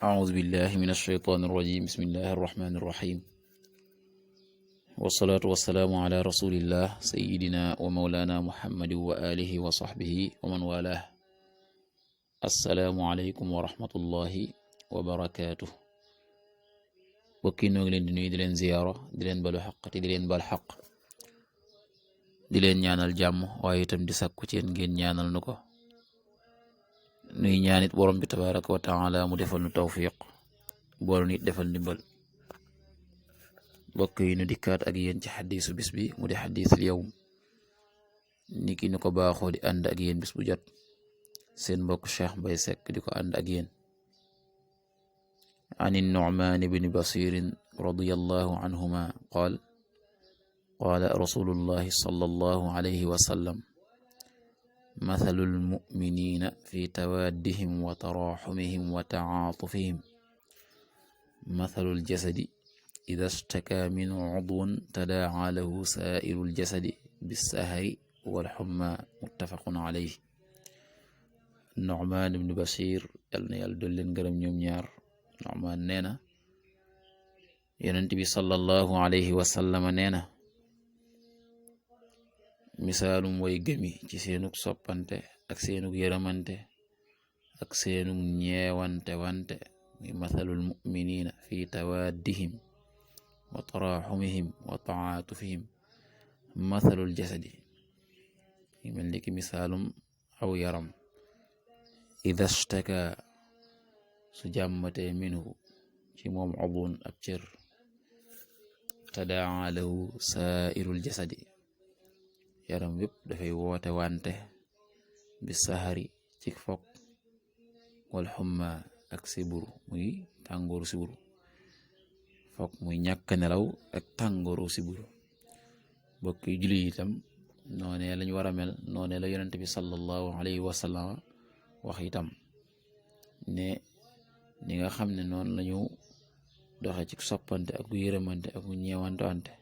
أعوذ بالله من الشيطان الرجيم بسم الله الرحمن الرحيم والصلاة والسلام على رسول الله سيدنا ومولانا محمد وآله وصحبه ومن والاه السلام عليكم ورحمة الله وبركاته bokki noo ngi leen di nuyu di leen ziyaara di leen balu xaq te di leen bal xaq di leen ñaanal jàmm waaye itam di sàkku ci yéen ngeen ñaanal nu ko nuy ñaanit borom bi tabaraka wa taala mu defal nu tawfiq boolu nit defal ndimbal bokk yi nu dikkaat ak yéen ci xadiisu bis bi mu di xadiisul yawm ni ki nu ko baaxoo di ànd ak yéen bis bu jot seen mbokk Cheikh Mbaye Seck di ko ànd ak yéen an Nu'man ibn Bashir radiyallahu anhuma qaal qaala rasulullahi sallallahu alayhi wa sallam mathalul mu'minina fi tawaddihim wa taraxumihim wa tacaatufihim mathalul jasadi ida staka minhu cudwun tadaaca lahu saa'irul jasadi bissahari walxumma muttafaqun alayhi Nu'man ibn Bashir yal na yàlla dool leen gërëm ñoom ñaar Nu'man nee na yonent bi sallallahu alayhi wa sallam nee na misaalum way gëmi ci seenug soppante ak seenug yërëmante ak seenug ñeewante wante muy mathalul mu'minina fi tawaddihim wa taraxumihim wa taatufihim mathalul jasadi mel ni ki misaalum aw yaram ida staka su jàmmatee minhu ci moom udwun ab cër tadaa lahu saairul jasadi yaram wépp dafay woote wante bi sahari ci fokk wal xumma ak siburu muy tàngooru siburu fokk muy ñàkk nelaw ak tàngooru siburu bokk yi julli itam noonee lañ war a mel noonee la yonent bi sallallahu alayhi wa sallam wax itam ne ni nga xam ne noonu lañu doxe ci soppante ak yërëmante ak ñeewante wante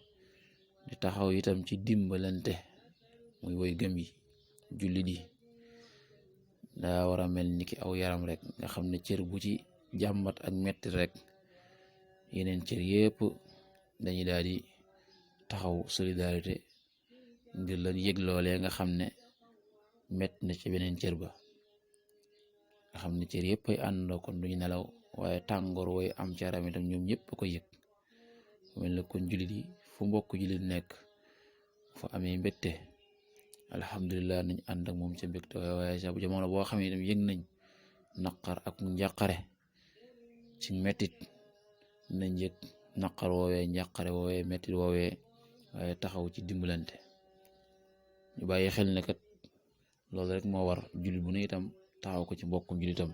di taxaw itam ci dimbalante muy woy gëm yi jullit yi daa war a mel ni ki aw yaram rek nga xam ne cër bu ci jàmbat ak metti rek yeneen cër yépp dañuy daal di taxaw solidarité ngir la yëg loolee nga xam ne metti na ci beneen cër ba nga xam ne cër yépp ay àndandoo kon duñu nelaw waaye tàngoor woy am ci yaram itam ñoom ñëpp ko yëg mel na kon jullit yi fu mbokk jullit nekk fa amee mbégte alhamdulilah nañ ànd ak moom ca mbégte waaye sa bu jamono boo xam ne itam yëg nañ naqar ak njàqare ci mettit nañ yëg naqar woowee njàqare woowee mettit woowee waaye taxaw ci dimbalante ñu bàyyi xel ne kat loolu rek moo war jullit bu ne itam taxaw ko ci mbokkum jullitam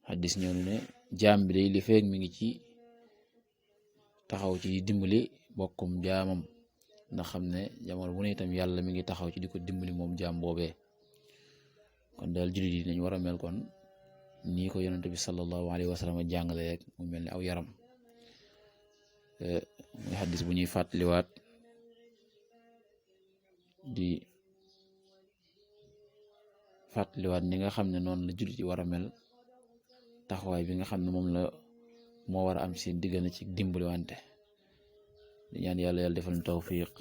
xaddis ñëw ne jaam bi day li feeg mi ngi ci taxaw ci dimbali mbokkum jaamam ndax xam ne jamono bu ne itam yàlla mi ngi taxaw ci di ko dimbali moom jaam boobee kon daal jullit yi nañ war a mel kon nii ko yonent bi sallallahu alayhi wa sallam jàngale rek mu mel ni aw yaram muy xaddis bu ñuy fàttaliwaat di fàttaliwaat ni nga xam ne noonu la jullit yi war a mel taxawaay bi nga xam ne moom la moo war a am seen diggante ci dimbali wante di ñaan yàlla defal ñu tawfiq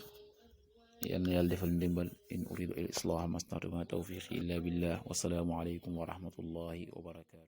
yal na yàlla defal ndimbal in uridu il islaha mastata'tu ma tawfiqi illa billah wasalaamu alaykum wa rahmatullahi wa barakatuh